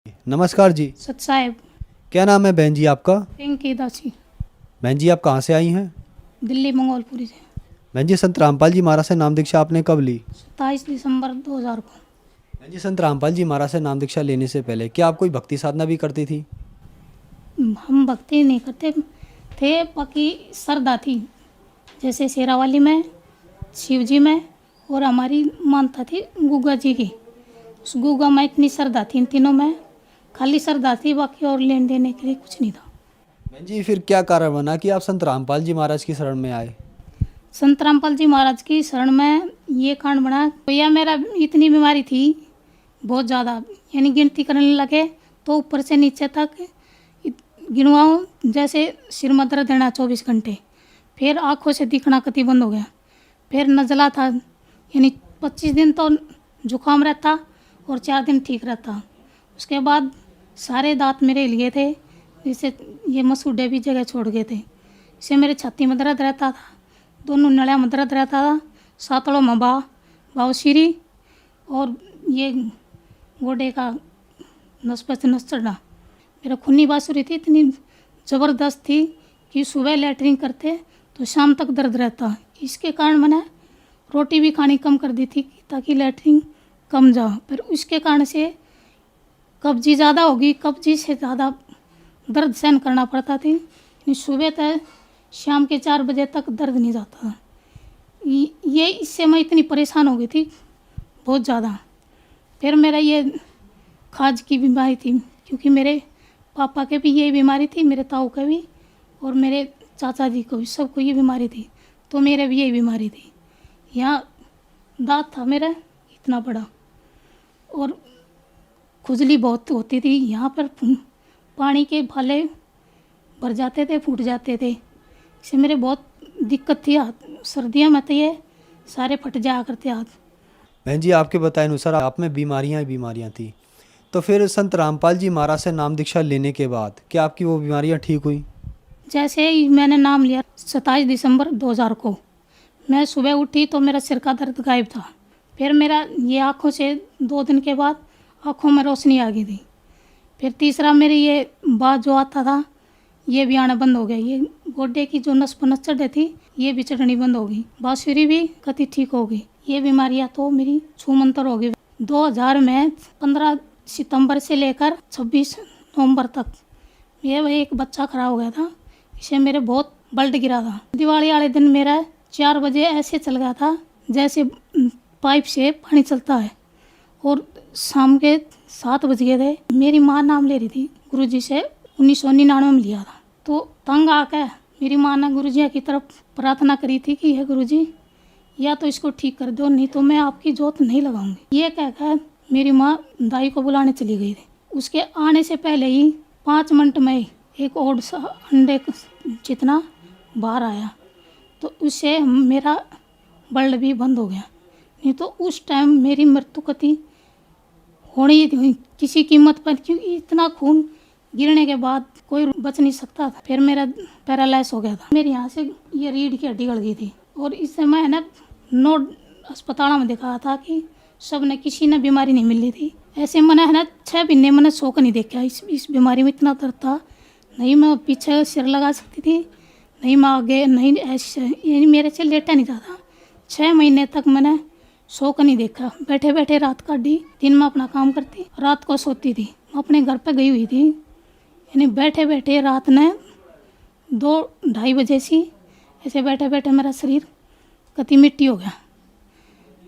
नमस्कार जी। सत साहेब। क्या नाम है बहन जी आपका? पिंकी दासी। बहन जी आप कहाँ से आई हैं? दिल्ली मंगोलपुरी से। बहन जी संत रामपाल जी महाराज से नाम दीक्षा आपने कब ली? 27 दिसंबर 2000 को। बहन जी संत रामपाल जी महाराज से नाम दीक्षा लेने से पहले क्या आप कोई भक्ति साधना भी करती थी? हम भक्ति नहीं करते थे, बाकी श्रद्धा थी, जैसे शेरावाली में, शिव जी में, और हमारी मानता थी गुगा जी की। उस गुगा में इतनी श्रद्धा थी, इन तीनों में खाली श्रद्धा थी, बाकी और लेन देने के लिए कुछ नहीं था। बहन जी फिर क्या कारण बना कि आप संत रामपाल जी महाराज की शरण में आए? संत रामपाल जी महाराज की शरण में ये कांड बना, भैया मेरा इतनी बीमारी थी बहुत ज़्यादा, यानी गिनती करने लगे तो ऊपर से नीचे तक गिनवाऊँ, जैसे सिर में दर्द रहना 24 घंटे, फिर आँखों से दिखना कति बंद हो गया, फिर नज़ला था, यानी 25 दिन तो जुकाम रहता और 4 दिन ठीक रहता। उसके बाद सारे दांत मेरे हिल गए थे, जिससे ये मसूड़े भी जगह छोड़ गए थे। इससे मेरे छाती में दर्द रहता था, दोनों नलिया में दर्द रहता था, सातड़ों में बावशीरी, और ये गोडे का नस पे नस चढ़ना। मेरा खूनी बांसुरी थी, इतनी ज़बरदस्त थी कि सुबह लैटरिन करते तो शाम तक दर्द रहता। इसके कारण मैंने रोटी भी खानी कम कर दी थी ताकि लैटरिन कम जाओ। फिर उसके कारण से कब्जी ज़्यादा होगी, कब्जी से ज़्यादा दर्द सहन करना पड़ता थी। सुबह तक शाम के 4 बजे तक दर्द नहीं जाता। ये इससे मैं इतनी परेशान हो गई थी बहुत ज़्यादा। फिर मेरा ये खाज की बीमारी थी, क्योंकि मेरे पापा के भी ये बीमारी थी, मेरे ताऊ के भी, और मेरे चाचा जी को भी, सबको ये बीमारी थी, तो मेरे भी यही बीमारी थी। यहाँ दांत था मेरा इतना बड़ा, और खुजली बहुत होती थी। यहाँ पर पानी के भाले भर जाते थे, फूट जाते थे, इससे मेरे बहुत दिक्कत थी। हाथ सर्दियों में तो ये सारे फट जाया करते हाथ। बहन जी आपके बताए अनुसार आप में बीमारियाँ ही बीमारियाँ थी, तो फिर संत रामपाल जी महाराज से नाम दीक्षा लेने के बाद क्या आपकी वो बीमारियाँ ठीक हुई? जैसे ही मैंने नाम लिया 27 दिसंबर 2000 को, मैं सुबह उठी तो मेरा सिर का दर्द गायब था। फिर मेरा ये आँखों से 2 दिन के बाद आँखों में रोशनी आ गई थी। फिर तीसरा मेरी ये बात जो आता था ये भी आना बंद हो गया। ये गोड्डे की जो नस पर चढ़ी थी ये भी चढ़नी बंद हो गई। बांसुरी भी कति ठीक हो गई। ये बीमारियाँ तो मेरी छूमंतर हो गई। 2000 में 15 सितंबर से लेकर 26 नवंबर तक ये एक बच्चा खड़ा हो गया था, इसे मेरे बहुत ब्लड गिरा था। दिवाली वाले दिन मेरा 4 बजे ऐसे चल गया था जैसे पाइप से पानी चलता है, और शाम के 7 बज गए थे। मेरी माँ नाम ले रही थी गुरुजी से, 1999 में लिया था। तो तंग आकर मेरी माँ ने गुरुजी की तरफ प्रार्थना करी थी कि हे गुरुजी, या तो इसको ठीक कर दो, नहीं तो मैं आपकी जोत नहीं लगाऊंगी। ये कहकर मेरी माँ दाई को बुलाने चली गई थी। उसके आने से पहले ही 5 मिनट में एक और अंडे जितना बाहर आया, तो उससे मेरा ब्लड भी बंद हो गया। नहीं तो उस टाइम मेरी मृत्यु कति होनी ही थी किसी कीमत पर, क्योंकि इतना खून गिरने के बाद कोई बच नहीं सकता था। फिर मेरा पैरालाइज हो गया था। मेरे यहाँ से ये रीढ़ की हड्डी गड़ गई थी, और इससे मैं ना 9 अस्पतालों में दिखाया था कि सब ने किसी ने बीमारी नहीं मिली थी। ऐसे मैंने है ना 6 महीने मैंने सो कर नहीं देखा। इस बीमारी में इतना दर्द था, नहीं मैं पीछे सिर लगा सकती थी, नहीं मैं आगे, नहीं ऐसे, यानी मेरे से लेटा नहीं जाता। 6 महीने तक मैंने सो कर नहीं देखा। बैठे बैठे रात काटी, दिन में अपना काम करती, रात को सोती थी। मैं अपने घर पर गई हुई थी, यानी बैठे बैठे रात ने 2-2:30 बजे सी ऐसे बैठे बैठे मेरा शरीर कति मिट्टी हो गया।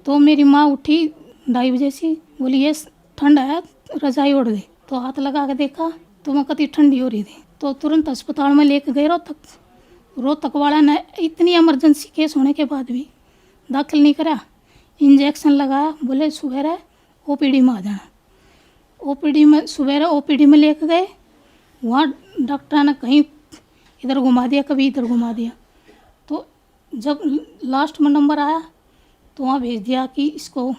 तो मेरी माँ उठी 2:30 बजे सी, बोली ये ठंड है रजाई ओढ़ दे। तो हाथ लगा के देखा तो मैं कति ठंडी हो रही थी। तो तुरंत अस्पताल में लेके गए रोहतक वाला ने इतनी इमरजेंसी केस होने के बाद भी दाखिल नहीं करा, इंजेक्शन लगाया, बोले सुबह ओपीडी में आ जाना। ओपीडी में सुबह ओपीडी में लेके गए, वहाँ डॉक्टर ने कहीं इधर घुमा दिया, कभी इधर घुमा दिया। तो जब लास्ट में नंबर आया तो वहाँ भेज दिया कि इसको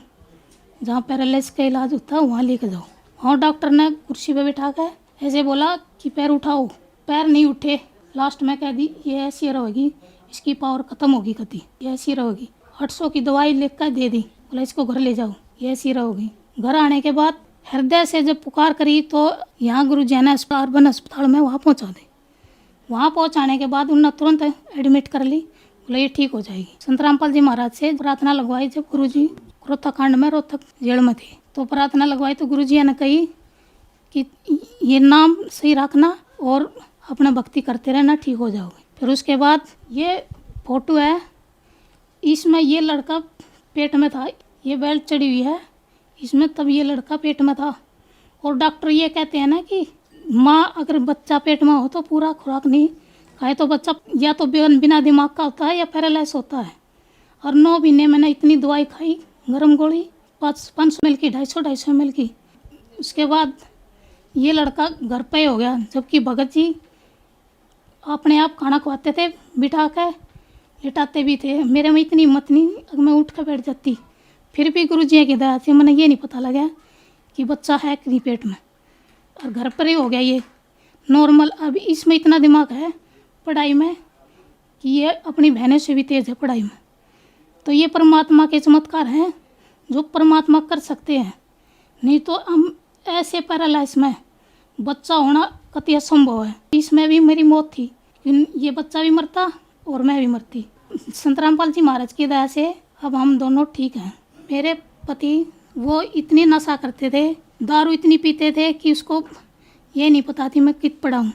जहाँ पैरालिसिस का इलाज होता है वहाँ लेके जाओ। वहाँ डॉक्टर ने कुर्सी पे बिठा कर ऐसे बोला कि पैर उठाओ, पैर नहीं उठे। लास्ट में कह दी ये ऐसी रहेगी, इसकी पावर ख़त्म होगी कति, ये ऐसी रहेगी। 800 की दवाई लिख कर दे दी, बोला इसको घर ले जाओ, ये ऐसी रहोगी। घर आने के बाद हृदय से जब पुकार करी तो यहाँ गुरु जी ने अर्बन अस्पताल में वहाँ पहुँचा दे। वहाँ पहुँचाने के बाद उन्होंने तुरंत एडमिट कर ली, बोले ये ठीक हो जाएगी। संत रामपाल जी महाराज से प्रार्थना लगवाई। जब गुरु जी क्रोथा कांड में रोहतक जेल में थे तो प्रार्थना लगवाई तो गुरु जी ने कही कि ये नाम सही रखना और अपना भक्ति करते रहना, ठीक हो जाओगे। फिर उसके बाद ये फोटो है, इसमें ये लड़का पेट में था, ये बेल्ट चढ़ी हुई है इसमें, तब ये लड़का पेट में था। और डॉक्टर ये कहते हैं ना कि माँ अगर बच्चा पेट में हो तो पूरा खुराक नहीं खाए तो बच्चा या तो बिना दिमाग का होता है या पैरालाइज होता है। और 9 महीने मैंने इतनी दवाई खाई, गर्म गोली 500 ml की, 250 ml की। उसके बाद ये लड़का घर पे हो गया, जबकि भगत जी अपने आप खाना खवाते थे, बिठा के लिटाते भी थे। मेरे में इतनी हिम्मत नहीं, अगर मैं उठ कर बैठ जाती। फिर भी गुरु जी की दया से मैंने ये नहीं पता लगा कि बच्चा है कि नहीं पेट में, और घर पर ही हो गया ये नॉर्मल। अब इसमें इतना दिमाग है पढ़ाई में कि ये अपनी बहनों से भी तेज है पढ़ाई में। तो ये परमात्मा के चमत्कार हैं जो परमात्मा कर सकते हैं, नहीं तो हम ऐसे पैरालाइज में बच्चा होना कति असंभव है। इसमें भी मेरी मौत थी, ये बच्चा भी मरता और मैं भी मरती। संत रामपाल जी महाराज की दया से अब हम दोनों ठीक हैं। मेरे पति वो इतनी नशा करते थे, दारू इतनी पीते थे कि उसको ये नहीं पता थी मैं कित पड़ा हूँ।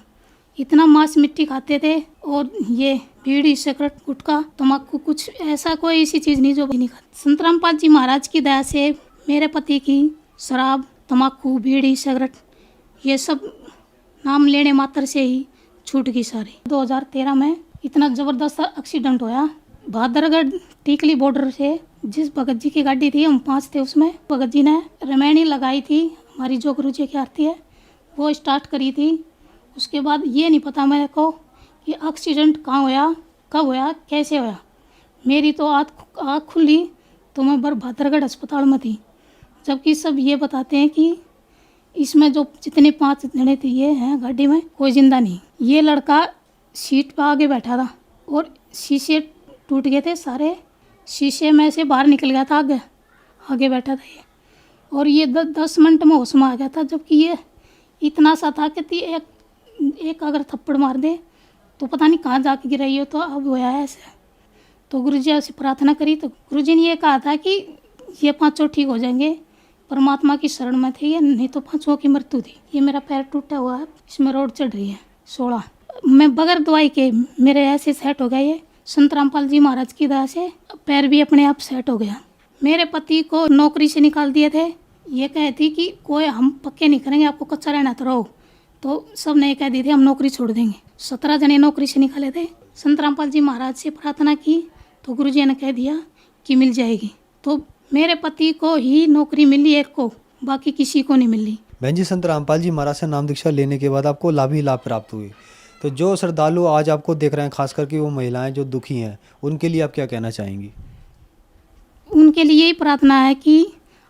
इतना मांस मिट्टी खाते थे और ये बीड़ी सिगरेट गुटखा तम्बाकू कुछ ऐसा कोई ऐसी चीज़ नहीं जो भी नहीं खाते। संत रामपाल जी महाराज की दया से मेरे पति की शराब तम्बाकू बीड़ी सिगरेट ये सब नाम लेने मात्र से ही छूट गई सारी। 2013 में इतना ज़बरदस्त एक्सीडेंट होया भादरगढ़ टीकली बॉर्डर से। जिस भगत जी की गाड़ी थी हम 5 थे उसमें, भगत जी ने रमैनी लगाई थी, हमारी जो गुरु जी की आरती है वो स्टार्ट करी थी। उसके बाद ये नहीं पता मेरे को कि एक्सीडेंट कहाँ होया, कब होया, कैसे होया। मेरी तो आँख खुली तो मैं भादरगढ़ अस्पताल में थी, जबकि सब ये बताते हैं कि इसमें जो जितने 5 जने थे ये हैं गाड़ी में कोई जिंदा नहीं। ये लड़का सीट पर आगे बैठा था और शीशे टूट गए थे सारे, शीशे में से बाहर निकल गया था, आगे बैठा था ये। और ये 10 मिनट में होश में आ गया था, जबकि ये इतना सा था कि एक अगर थप्पड़ मार दे तो पता नहीं कहाँ जाके गिराई हो। तो अब होया है ऐसे। तो गुरुजी से प्रार्थना करी तो गुरुजी ने ये कहा था कि ये 5 ठीक हो जाएंगे, परमात्मा की शरण में थे ये, नहीं तो 5 की मृत्यु थी। ये मेरा पैर टूटा हुआ है, इसमें रोड चढ़ रही है 16। मैं बगैर दवाई के मेरे ऐसे सेट हो गया ये। संत रामपाल जी महाराज की दया से पैर भी अपने आप सेट हो गया। मेरे पति को नौकरी से निकाल दिए थे, ये कहे थी कि कोई हम पक्के नहीं करेंगे, आपको कच्चा रहना तो रहो। तो सब ने कह दी थी हम नौकरी छोड़ देंगे। 17 जने नौकरी से निकाले थे। संत रामपाल जी महाराज से प्रार्थना की तो गुरुजी ने कह दिया कि मिल जाएगी। तो मेरे पति को ही नौकरी मिली एक को, बाकी किसी को नहीं मिली। बहन जी, संत रामपाल जी महाराज से नाम दीक्षा लेने के बाद आपको लाभ ही लाभ प्राप्त हुए। तो जो श्रद्धालु आज आपको देख रहे हैं, खास करके वो महिलाएं जो दुखी हैं, उनके लिए आप क्या कहना चाहेंगी? उनके लिए यही प्रार्थना है कि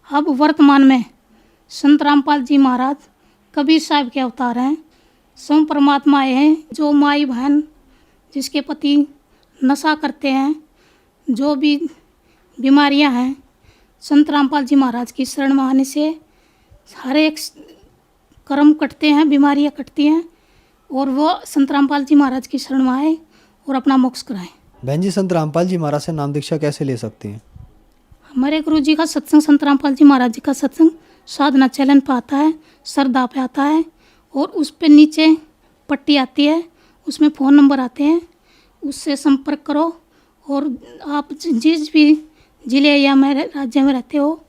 अब वर्तमान में संत रामपाल जी महाराज कबीर साहब के अवतार हैं, स्वयं परमात्मा हैं। जो माई बहन जिसके पति नशा करते हैं, जो भी बीमारियां हैं, संत रामपाल जी महाराज की शरण में आने से हर एक कर्म कटते हैं, बीमारियां कटती हैं, और वो संत रामपाल जी महाराज की शरण में आए और अपना मोक्ष कराएं। बहन जी, संत रामपाल जी महाराज से नाम दीक्षा कैसे ले सकते हैं? हमारे गुरु जी का सत्संग, संत रामपाल जी महाराज जी का सत्संग साधना चैनल पर आता है, श्रद्धा पे आता है, और उस पे नीचे पट्टी आती है, उसमें फ़ोन नंबर आते हैं, उससे संपर्क करो। और आप जिस भी जिले या मेरे राज्य में रहते हो,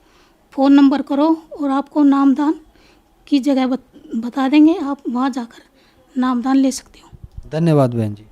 फ़ोन नंबर करो और आपको नामदान की जगह बता देंगे, आप वहाँ जाकर नामदान ले सकते हो। धन्यवाद बहन जी।